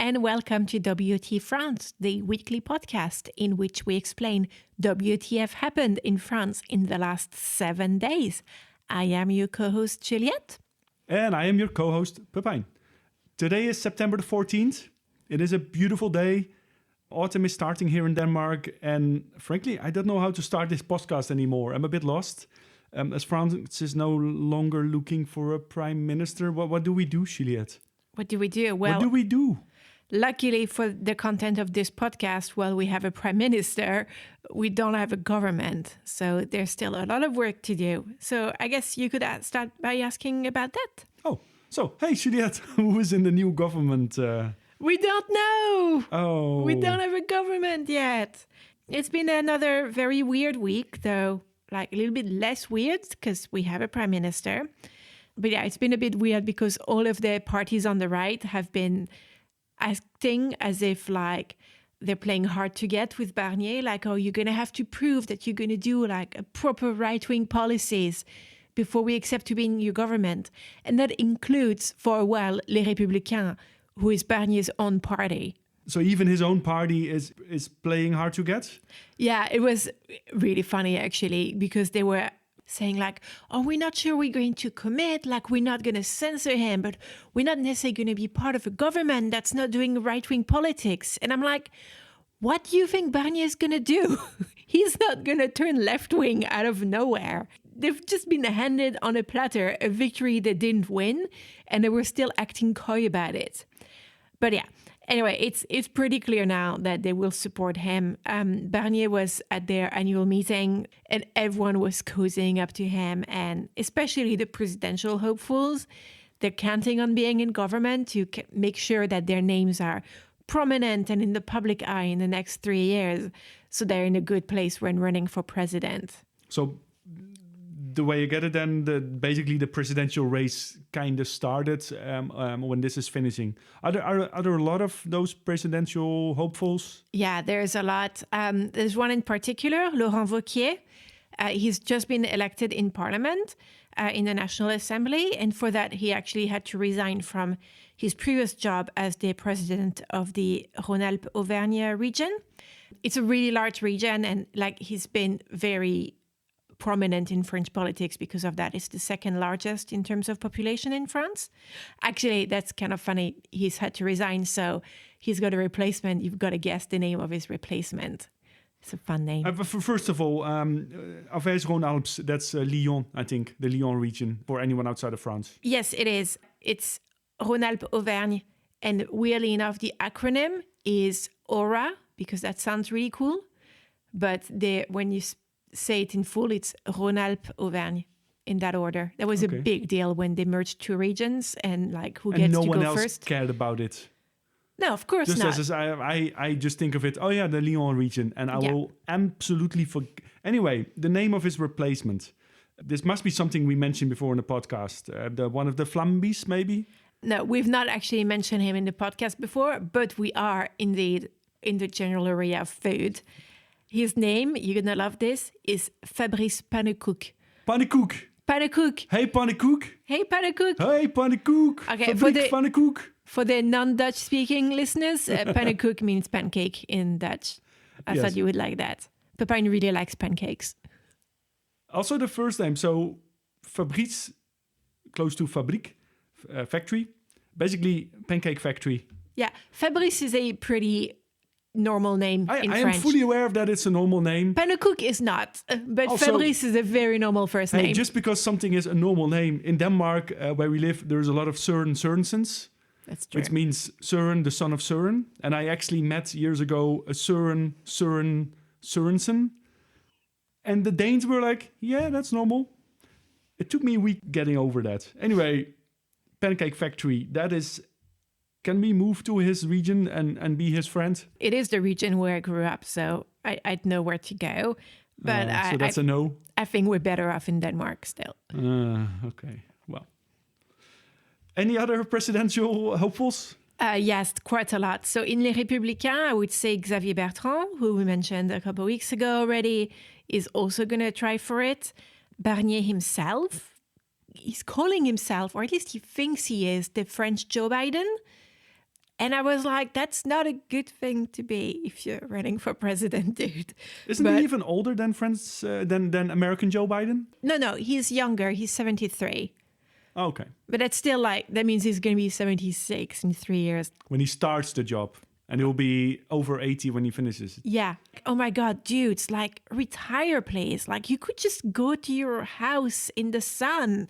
and welcome to WTFrance, the weekly podcast in which we explain WTF happened in France in the last 7 days. I am your co-host Juliette. And I am your co-host Pepijn. Today is September the 14th. It is a beautiful day. Autumn is starting here in Denmark, and frankly, I don't know how to start this podcast anymore. I'm a bit lost. As France is no longer looking for a prime minister, what do we do, Juliette? What do we do? Well, what do we do? Luckily for the content of this podcast, while we have a prime minister, we don't have a government. So there's still a lot of work to do. So I guess you could start by asking about that. Oh, so, hey, Juliette, who is in the new government? We don't know. Oh. We don't have a government yet. It's been another very weird week, though, like a little bit less weird because we have a prime minister. But yeah, it's been a bit weird because all of the parties on the right have been acting as if like they're playing hard to get with Barnier. Like, oh, you're going to have to prove that you're going to do like a proper right-wing policies before we accept to be in your government. And that includes, for a while, Les Républicains, who is Barnier's own party. So even his own party is playing hard to get? Yeah, it was really funny, actually, because they were saying like, oh, we're not sure we're going to commit, like we're not going to censor him, but we're not necessarily going to be part of a government that's not doing right-wing politics. And I'm like, what do you think Barnier is going to do? He's not going to turn left-wing out of nowhere. They've just been handed on a platter a victory they didn't win, and they were still acting coy about it. But yeah, anyway, it's pretty clear now that they will support him. Barnier was at their annual meeting and everyone was cozying up to him, and especially the presidential hopefuls. They're counting on being in government to make sure that their names are prominent and in the public eye in the next 3 years, so they're in a good place when running for president. So the way you get it then, basically the presidential race kind of started when this is finishing. Are there a lot of those presidential hopefuls? Yeah, there's a lot. There's one in particular, Laurent Wauquiez. He's just been elected in parliament in the National Assembly. And for that, he actually had to resign from his previous job as the president of the Rhône-Alpes-Auvergne region. It's a really large region, and like he's been very prominent in French politics because of that. It's the second largest in terms of population in France. Actually, that's kind of funny. He's had to resign, so he's got a replacement. You've got to guess the name of his replacement. It's a fun name. First of all, Auvergne-Rhône-Alpes, that's Lyon, I think, the Lyon region, for anyone outside of France. Yes, it is. It's Rhône-Alpes-Auvergne. And weirdly enough, the acronym is AURA, because that sounds really cool. But when you say it in full, it's Rhône-Alpes-Auvergne in that order. That was a big deal when they merged two regions and like who gets to go first. And no one else cared about it. No, of course not. Just as I just think of it, oh yeah, the Lyon region, and I will absolutely forget. Anyway, the name of his replacement. This must be something we mentioned before in the podcast. One of the Flambis, maybe? No, we've not actually mentioned him in the podcast before, but we are indeed in the general area of food. His name, you're going to love this, is Fabrice Pannekoucke. Pannekoucke. Pannekoucke. Hey, Pannekoucke. Hey, Pannekoucke. Hey, Pannekoucke. Okay, Fabrice Pannekoucke. For the non-Dutch speaking listeners, Pannekoucke means pancake in Dutch. I thought you would like that. Pepijn really likes pancakes. Also the first name. So Fabrice, close to Fabrique, factory. Basically, pancake factory. Yeah, Fabrice is a pretty normal name in French. I am fully aware of that it's a normal name. Pannekoucke is not, but also, Fabrice is a very normal first name. Just because something is a normal name, in Denmark, where we live, there's a lot of Sørensens. That's true. Which means Søren, the son of Søren. And I actually met years ago a Sørensen. And the Danes were like, yeah, that's normal. It took me a week getting over that. Anyway, Pancake Factory, can we move to his region and be his friend? It is the region where I grew up, so I'd know where to go. But so that's a no? I think we're better off in Denmark still. Okay, well. Any other presidential hopefuls? Yes, quite a lot. So in Les Républicains, I would say Xavier Bertrand, who we mentioned a couple of weeks ago already, is also going to try for it. Barnier himself, he's calling himself, or at least he thinks he is, the French Joe Biden. And I was like, that's not a good thing to be if you're running for president, dude. Isn't he even older than than American Joe Biden? No, he's younger. He's 73. Okay. But that's still like, that means he's going to be 76 in 3 years. When he starts the job. And he'll be over 80 when he finishes. Yeah. Oh my God, dudes, like retire, please. Like you could just go to your house in the sun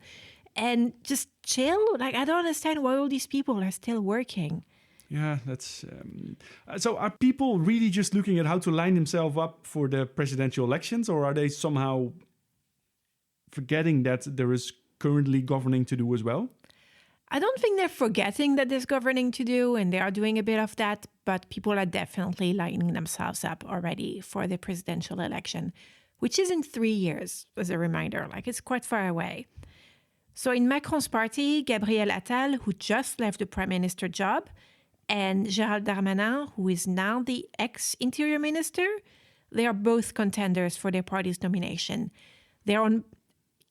and just chill. Like I don't understand why all these people are still working. Yeah, that's... so are people really just looking at how to line themselves up for the presidential elections? Or are they somehow forgetting that there is currently governing to do as well? I don't think they're forgetting that there's governing to do, and they are doing a bit of that, but people are definitely lining themselves up already for the presidential election, which is in 3 years, as a reminder. Like, it's quite far away. So in Macron's party, Gabriel Attal, who just left the prime minister job, and Gérald Darmanin, who is now the ex-interior minister, they are both contenders for their party's nomination. They're on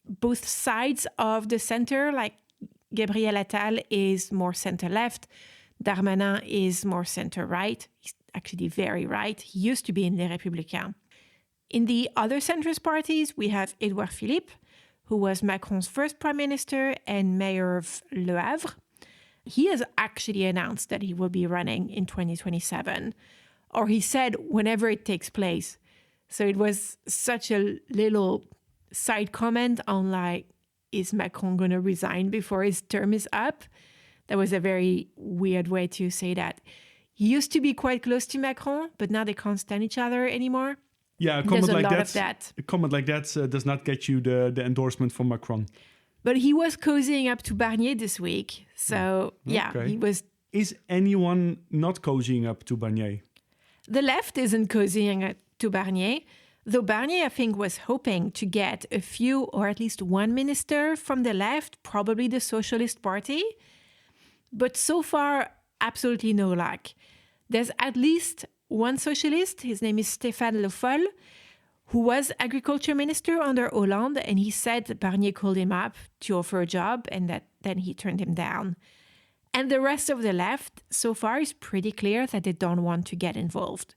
both sides of the center, like Gabriel Attal is more center-left. Darmanin is more center-right. He's actually very right. He used to be in Les Républicains. In the other centrist parties, we have Édouard Philippe, who was Macron's first prime minister and mayor of Le Havre. He has actually announced that he will be running in 2027, or he said whenever it takes place. So it was such a little side comment on like, is Macron going to resign before his term is up? That was a very weird way to say that. He used to be quite close to Macron, but now they can't stand each other anymore. Yeah, a comment like that. A comment like that does not get you the endorsement from Macron. But he was cozying up to Barnier this week. So, yeah, okay. he was... Is anyone not cozying up to Barnier? The left isn't cozying up to Barnier. Though Barnier, I think, was hoping to get a few or at least one minister from the left, probably the Socialist Party. But so far, absolutely no luck. There's at least one socialist, his name is Stéphane Le Foll, who was agriculture minister under Hollande, and he said Barnier called him up to offer a job and that then he turned him down. And the rest of the left, so far, is pretty clear that they don't want to get involved.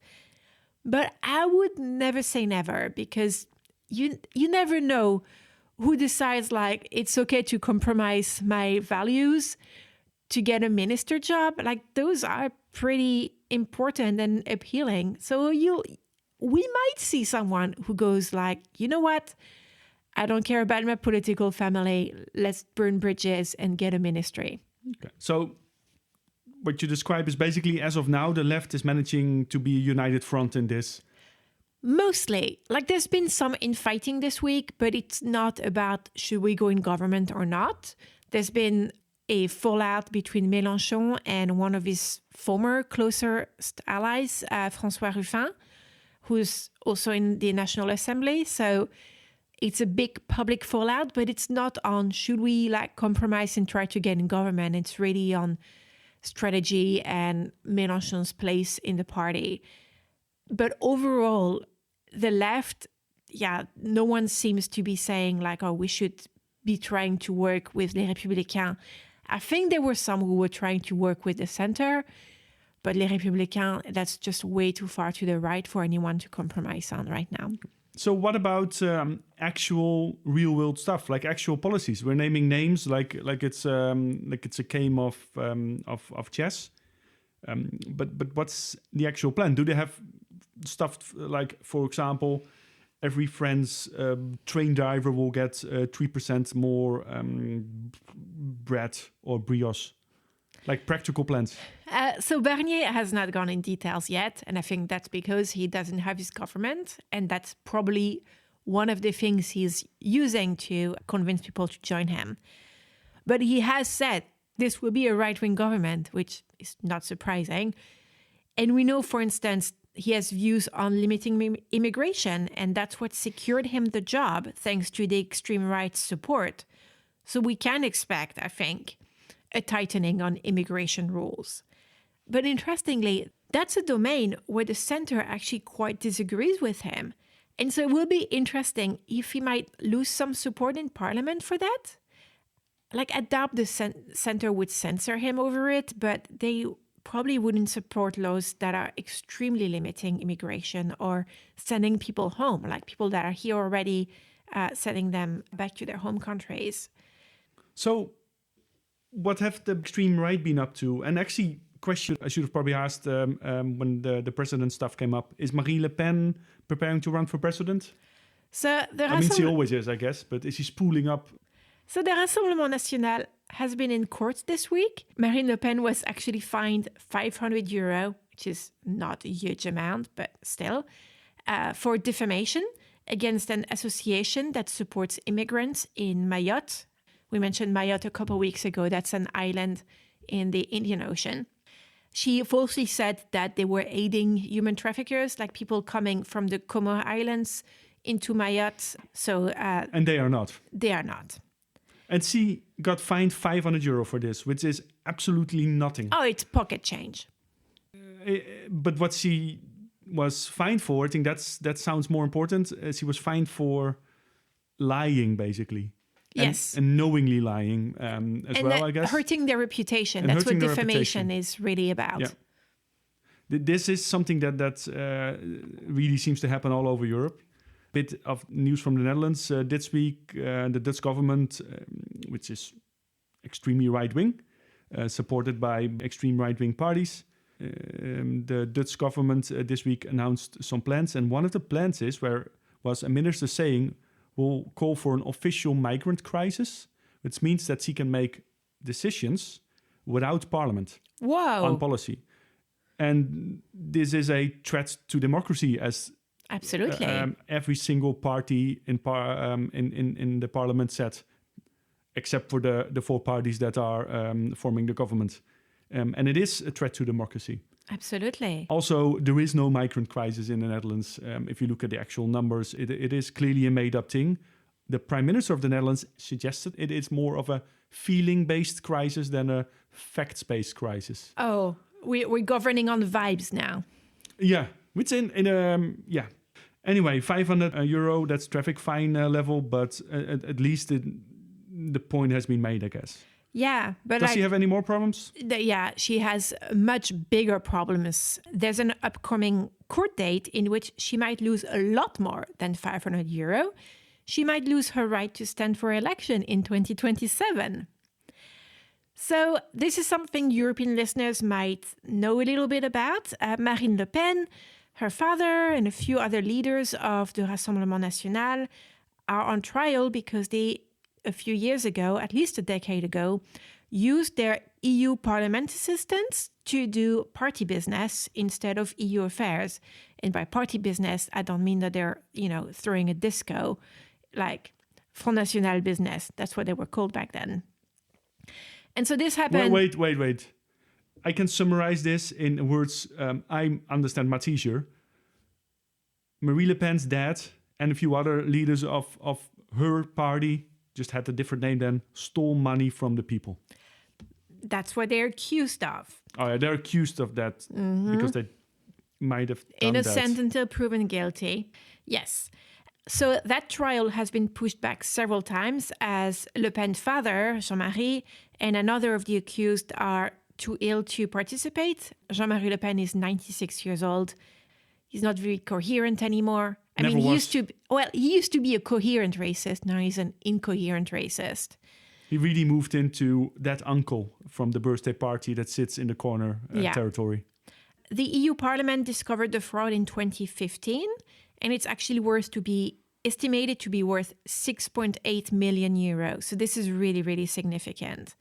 But I would never say never, because you never know who decides, like, it's okay to compromise my values to get a minister job. Like, those are pretty important and appealing. So we might see someone who goes like, you know what? I don't care about my political family. Let's burn bridges and get a ministry. Okay. So what you describe is basically, as of now, the left is managing to be a united front in this. Mostly. Like, there's been some infighting this week, but it's not about should we go in government or not. There's been a fallout between Mélenchon and one of his former closest allies, François Ruffin, who's also in the National Assembly. So it's a big public fallout, but it's not on should we like compromise and try to get in government. It's really on strategy and Mélenchon's place in the party. But overall, the left, no one seems to be saying like, oh, we should be trying to work with Les Républicains. I think there were some who were trying to work with the center, but Les Républicains, that's just way too far to the right for anyone to compromise on right now. So what about actual real-world stuff, like actual policies? We're naming names like it's a game of chess. But what's the actual plan? Do they have stuff like, for example, every French train driver will get 3% more bread or brioche? Like practical plans? So Barnier has not gone in details yet. And I think that's because he doesn't have his government. And that's probably one of the things he's using to convince people to join him. But he has said this will be a right-wing government, which is not surprising. And we know, for instance, he has views on limiting immigration. And that's what secured him the job, thanks to the extreme right's support. So we can expect, I think, a tightening on immigration rules. But interestingly, that's a domain where the center actually quite disagrees with him. And so it will be interesting if he might lose some support in parliament for that. Like, I doubt the center would censor him over it, but they probably wouldn't support laws that are extremely limiting immigration or sending people home, like people that are here already, sending them back to their home countries. So what have the extreme right been up to? And actually, question I should have probably asked when the president stuff came up. Is Marine Le Pen preparing to run for president? So she always is, I guess, but is she spooling up? So the Rassemblement National has been in court this week. Marine Le Pen was actually fined €500, which is not a huge amount, but still, for defamation against an association that supports immigrants in Mayotte. We mentioned Mayotte a couple of weeks ago. That's an island in the Indian Ocean. She falsely said that they were aiding human traffickers, like people coming from the Comore Islands into Mayotte. And they are not. They are not. And she got fined €500 for this, which is absolutely nothing. Oh, it's pocket change. But what she was fined for, I think that sounds more important. She was fined for lying, basically. Yes. And knowingly lying as well, I guess. Hurting their reputation. And that's what defamation is really about. Yeah. This is something that really seems to happen all over Europe. Bit of news from the Netherlands this week. The Dutch government, which is extremely right-wing, supported by extreme right-wing parties. The Dutch government this week announced some plans. And one of the plans was a minister saying, will call for an official migrant crisis, which means that she can make decisions without parliament on policy. And this is a threat to democracy, as absolutely every single party in the parliament said, except for the four parties that are forming the government. And it is a threat to democracy. Absolutely. Also, there is no migrant crisis in the Netherlands. If you look at the actual numbers, it is clearly a made-up thing. The Prime Minister of the Netherlands suggested it is more of a feeling-based crisis than a facts-based crisis. Oh, we're governing on vibes now. Yeah, which yeah. Anyway, €500, that's traffic fine level, but at least the point has been made, I guess. Yeah, but does she have any more problems? Yeah, she has much bigger problems. There's an upcoming court date in which she might lose a lot more than €500. She might lose her right to stand for election in 2027. So this is something European listeners might know a little bit about. Marine Le Pen, her father, and a few other leaders of the Rassemblement National are on trial because they, a few years ago, at least a decade ago, used their EU Parliament assistants to do party business instead of EU affairs. And by party business, I don't mean that they're, throwing a disco, like Front National business. That's what they were called back then. And so this happened... Wait. I can summarize this in words I understand much easier. Marine Le Pen's dad and a few other leaders of her party, just had a different name then, stole money from the people. That's what they're accused of. Oh, yeah, they're accused of that because they might have done innocent that. Until proven guilty. Yes. So that trial has been pushed back several times as Le Pen's father, Jean-Marie, and another of the accused are too ill to participate. Jean-Marie Le Pen is 96 years old. He's not very coherent anymore. He used to be a coherent racist. Now he's an incoherent racist. He really moved into that uncle from the birthday party that sits in the corner territory. The EU Parliament discovered the fraud in 2015, and it's actually estimated to be worth €6.8 million. So this is really, really significant.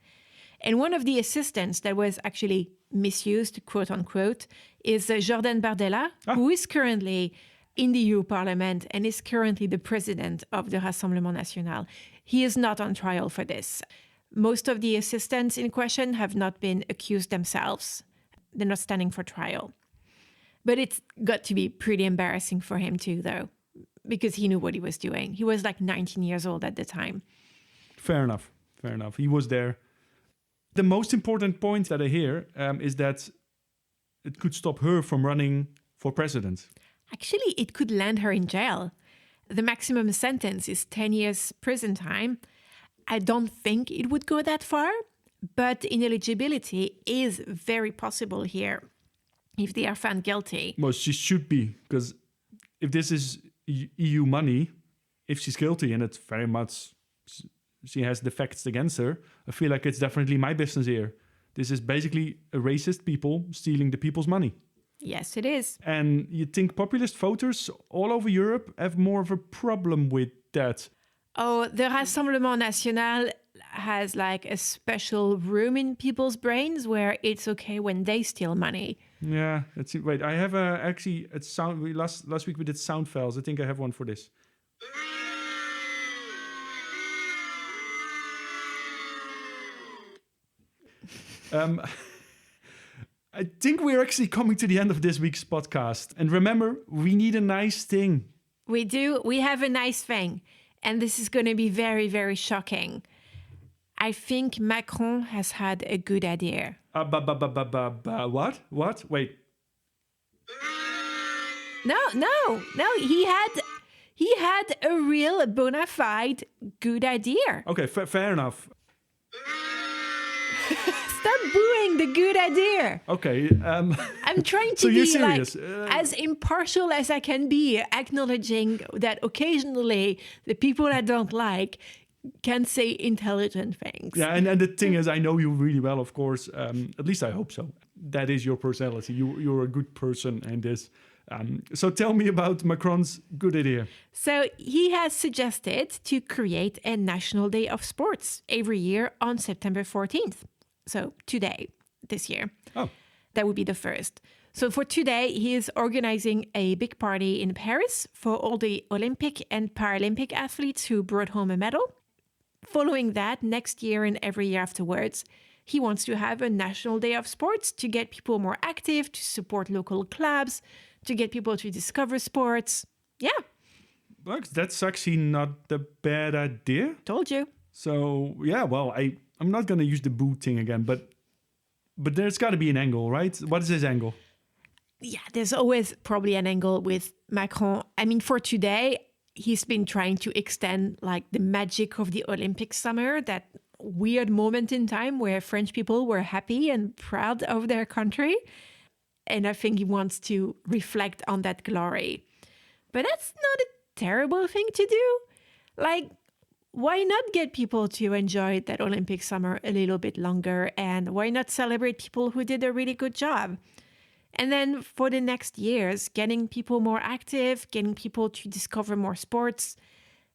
And one of the assistants that was actually misused, quote unquote, is Jordan Bardella, who is currently in the EU Parliament and is currently the president of the Rassemblement National. He is not on trial for this. Most of the assistants in question have not been accused themselves. They're not standing for trial. But it's got to be pretty embarrassing for him too, though, because he knew what he was doing. He was like 19 years old at the time. Fair enough. He was there. The most important point that I hear is that it could stop her from running for president. Actually, it could land her in jail. The maximum sentence is 10 years prison time. I don't think it would go that far, But ineligibility is very possible here if they are found guilty. Well, she should be, because if this is EU money, if she's guilty and it's very much she has the facts against her, I feel like it's definitely my business here. This is basically a racist people stealing the people's money. Yes, it is. And you think populist voters all over Europe have more of a problem with that? Oh, the Rassemblement National has like a special room in people's brains where it's okay when they steal money. Yeah, let's see. Wait, I have actually a sound. Last week we did sound files. I think I have one for this. I think we're actually coming to the end of this week's podcast. And remember, we need a nice thing. We do. We have a nice thing. And this is going to be very, very shocking. I think Macron has had a good idea. What? What? Wait. No. He had a real bona fide good idea. Okay, fair enough. Stop booing the good idea. Okay. I'm trying to so you're be serious? as impartial as I can be, acknowledging that occasionally the people I don't like can say intelligent things. Yeah, and the thing is, I know you really well, of course. At least I hope so. That is your personality. You're a good person, and this. So tell me about Macron's good idea. So he has suggested to create a National Day of Sports every year on September 14th. So today, this year. Oh. That would be the first. So for today, he is organizing a big party in Paris for all the Olympic and Paralympic athletes who brought home a medal. Following that, next year and every year afterwards, he wants to have a National Day of Sports to get people more active, to support local clubs, to get people to discover sports. Yeah. Look, that's actually not a bad idea. Told you. So, yeah, well, I'm not going to use the boo thing again, but there's got to be an angle, right? What is his angle? Yeah, there's always probably an angle with Macron. I mean, for today, he's been trying to extend like the magic of the Olympic summer, that weird moment in time where French people were happy and proud of their country. And I think he wants to reflect on that glory. But that's not a terrible thing to do. Like, why not get people to enjoy that Olympic summer a little bit longer? And why not celebrate people who did a really good job? And then for the next years, getting people more active, getting people to discover more sports.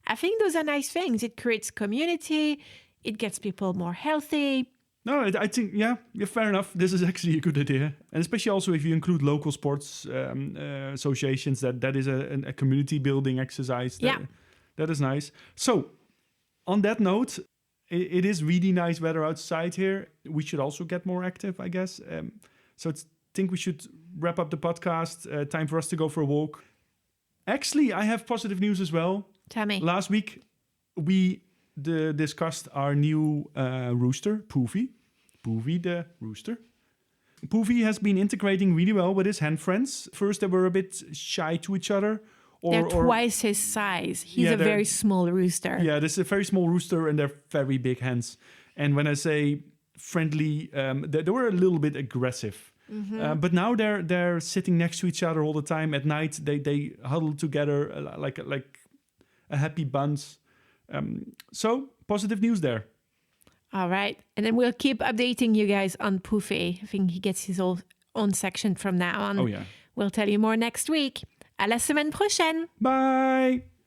I think those are nice things. It creates community. It gets people more healthy. No, I think, yeah, fair enough. This is actually a good idea. And especially also if you include local sports associations, that is a community building exercise. That is nice. So, on that note, it is really nice weather outside here. We should also get more active, I guess. So I think we should wrap up the podcast. Time for us to go for a walk. Actually, I have positive news as well. Tell me. Last week, we discussed our new rooster, Poofy. Poofy the rooster. Poofy has been integrating really well with his hen friends. First, they were a bit shy to each other. They're twice his size. He's a very small rooster. Yeah, this is a very small rooster and they're very big hens. And when I say friendly, they were a little bit aggressive. Mm-hmm. But now they're sitting next to each other all the time. At night, they huddle together like a happy bunch. So, positive news there. All right. And then we'll keep updating you guys on Poofy. I think he gets his own section from now on. Oh, yeah. We'll tell you more next week. À la semaine prochaine. Bye.